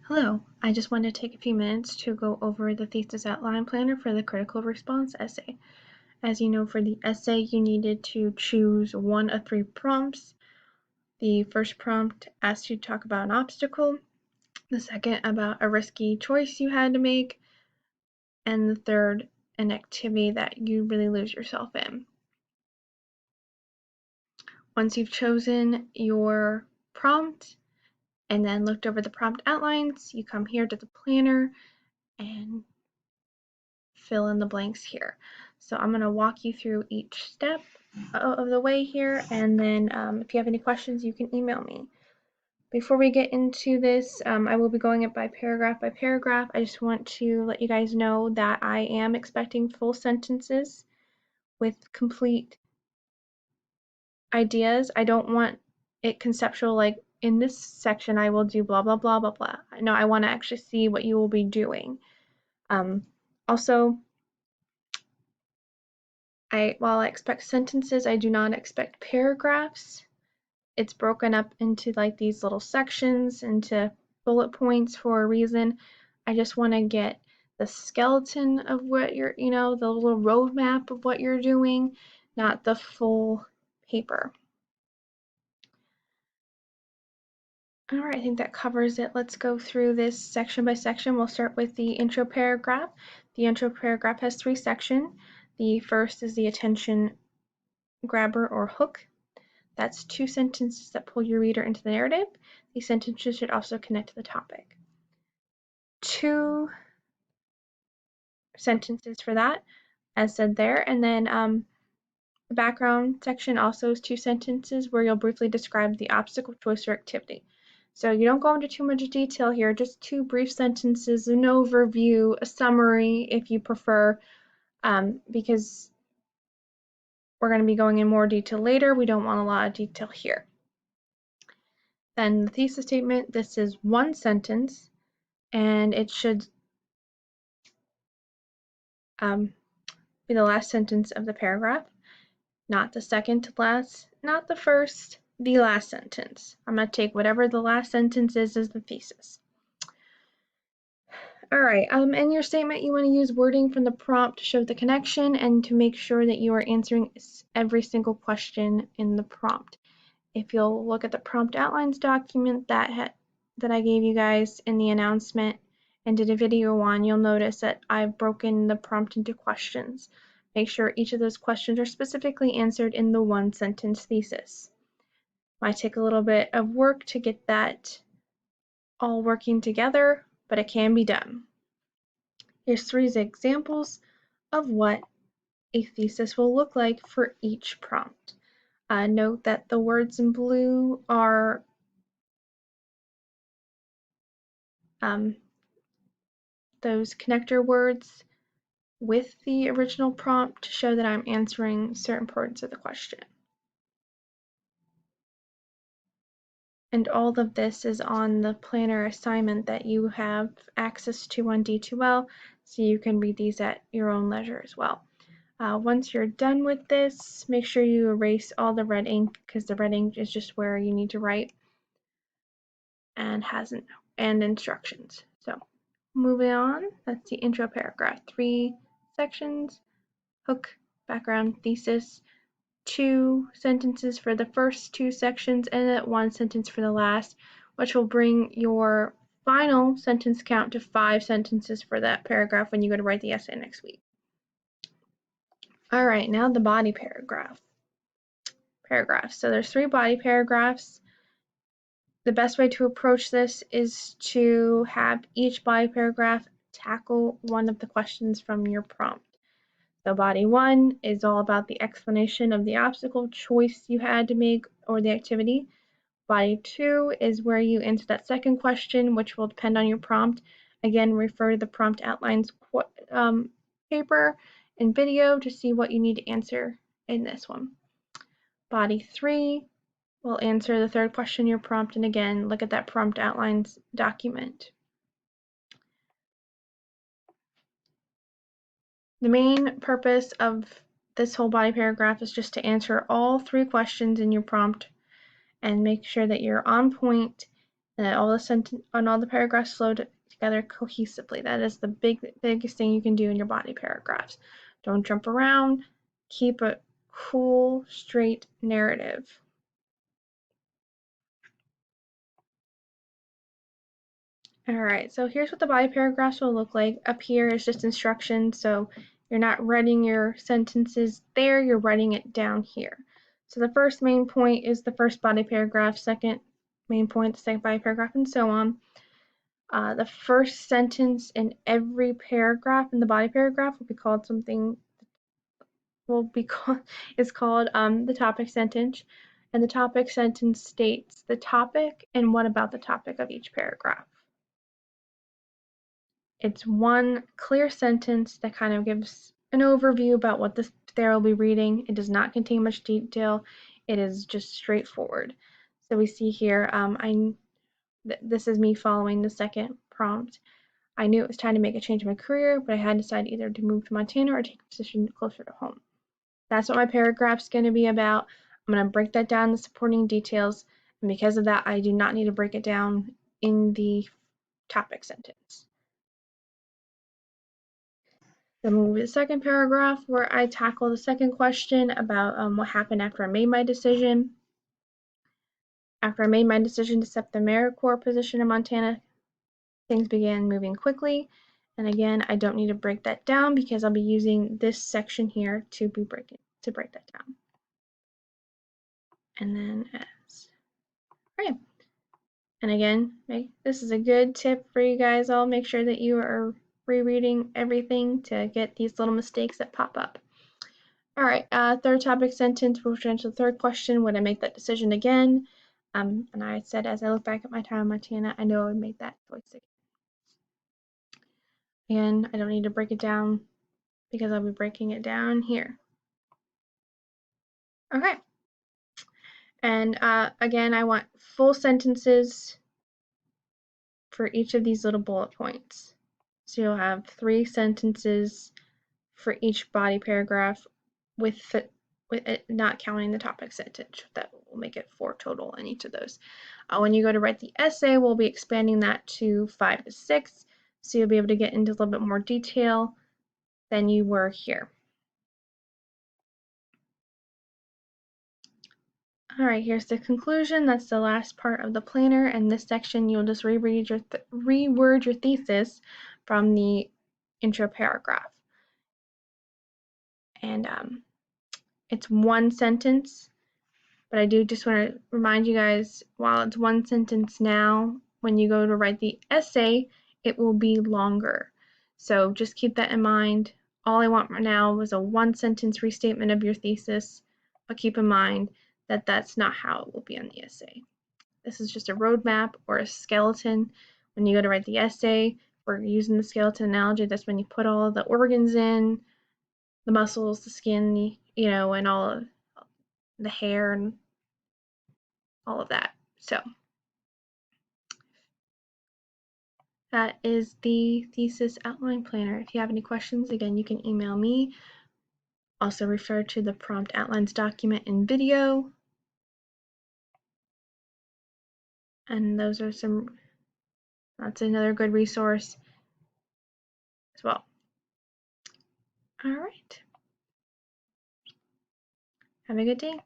Hello, I just wanted to take a few minutes to go over the thesis outline planner for the critical response essay. As you know, for the essay, you needed to choose one of three prompts. The first prompt asked you to talk about an obstacle, the second about a risky choice you had to make, and the third, an activity that you really lose yourself in. Once you've chosen your prompt and then looked over the prompt outlines, you come here to the planner and fill in the blanks here. So I'm going to walk you through each step of the way here, and then if you have any questions, you can email me. Before we get into this, I will be going it by paragraph. I just want to let you guys know that I am expecting full sentences with complete ideas. I don't want it conceptual, like in this section I will do blah blah blah blah blah. No, I want to actually see what you will be doing. Also, while I expect sentences, I do not expect paragraphs. It's broken up into like these little sections, into bullet points for a reason. I just want to get the skeleton of what you're, the little roadmap of what you're doing, not the full paper. All right, I think that covers it. Let's go through this section by section. We'll start with the intro paragraph. The intro paragraph has 3 sections. The first is the attention grabber or hook. That's 2 sentences that pull your reader into the narrative. These sentences should also connect to the topic. 2 sentences for that, as said there. And then the background section also is 2 sentences where you'll briefly describe the obstacle, choice, or activity. So you don't go into too much detail here, just 2 brief sentences, an overview, a summary if you prefer, because we're going to be going in more detail later. We don't want a lot of detail here. Then the thesis statement, this is 1 sentence, and it should be the last sentence of the paragraph, not the second to last, not the first, the last sentence. I'm going to take whatever the last sentence is as the thesis. All right, in your statement, you want to use wording from the prompt to show the connection and to make sure that you are answering every single question in the prompt. If you'll look at the prompt outlines document that I gave you guys in the announcement and did a video on, you'll notice that I've broken the prompt into questions. Make sure each of those questions are specifically answered in the 1 sentence thesis. Might take a little bit of work to get that all working together, but it can be done. Here's 3 examples of what a thesis will look like for each prompt. Note that the words in blue are those connector words with the original prompt to show that I'm answering certain parts of the question. And all of this is on the planner assignment that you have access to on D2L, so you can read these at your own leisure as well. Once you're done with this, make sure you erase all the red ink, because the red ink is just where you need to write and and instructions. So moving on, that's the intro paragraph. 3 sections, hook, background, thesis, 2 sentences for the first 2 sections, and then 1 sentence for the last, which will bring your final sentence count to 5 sentences for that paragraph when you go to write the essay next week. All right, now the body paragraphs. So there's 3 body paragraphs. The best way to approach this is to have each body paragraph tackle one of the questions from your prompt. So body 1 is all about the explanation of the obstacle, choice you had to make, or the activity. Body 2 is where you answer that second question, which will depend on your prompt. Again, refer to the prompt outlines paper and video to see what you need to answer in this one. Body 3 will answer the third question in your prompt, and again, look at that prompt outlines document. The main purpose of this whole body paragraph is just to answer all 3 questions in your prompt and make sure that you're on point and that all the paragraphs flow together cohesively. That is the biggest thing you can do in your body paragraphs. Don't jump around. Keep a cool, straight narrative. Alright, so here's what the body paragraphs will look like. Up here is just instructions, so you're not writing your sentences there, you're writing it down here. So the first main point is the first body paragraph, second main point, the second body paragraph, and so on. The first sentence in every paragraph in the body paragraph will be called is called the topic sentence, and the topic sentence states the topic and what about the topic of each paragraph. It's one clear sentence that kind of gives an overview about what there will be reading. It does not contain much detail. It is just straightforward. So we see here, this is me following the second prompt. I knew it was time to make a change in my career, but I had decided either to move to Montana or take a position closer to home. That's what my paragraph's going to be about. I'm going to break that down in the supporting details, and because of that, I do not need to break it down in the topic sentence. Then we'll move to the second paragraph where I tackle the second question about what happened after I made my decision. After I made my decision to accept the AmeriCorps position in Montana, things began moving quickly. And again, I don't need to break that down because I'll be using this section here to break that down. And then right. And again, this is a good tip for you guys all. Make sure that you are rereading everything to get these little mistakes that pop up. All right, third topic sentence, we'll answer the third question. Would I make that decision again? And I said, as I look back at my time in Montana, I know I would make that choice again. Again, I don't need to break it down because I'll be breaking it down here. Okay. And again, I want full sentences for each of these little bullet points. So you'll have 3 sentences for each body paragraph with it not counting the topic sentence. That will make it 4 total in each of those. When you go to write the essay, we'll be expanding that to 5 to 6, so you'll be able to get into a little bit more detail than you were here. All right, here's the conclusion. That's the last part of the planner. And this section, you'll just reword your thesis from the intro paragraph. And it's one sentence, but I do just want to remind you guys, while it's one sentence now, when you go to write the essay, it will be longer. So just keep that in mind. All I want right now was a one sentence restatement of your thesis, but keep in mind that that's not how it will be on the essay. This is just a roadmap or a skeleton. When you go to write the essay, we're using the skeleton analogy. That's when you put all the organs in, the muscles, the skin, and all of the hair and all of that. So that is the thesis outline planner. If you have any questions, again, you can email me. Also refer to the prompt outlines document in video. And that's another good resource as well. All right. Have a good day.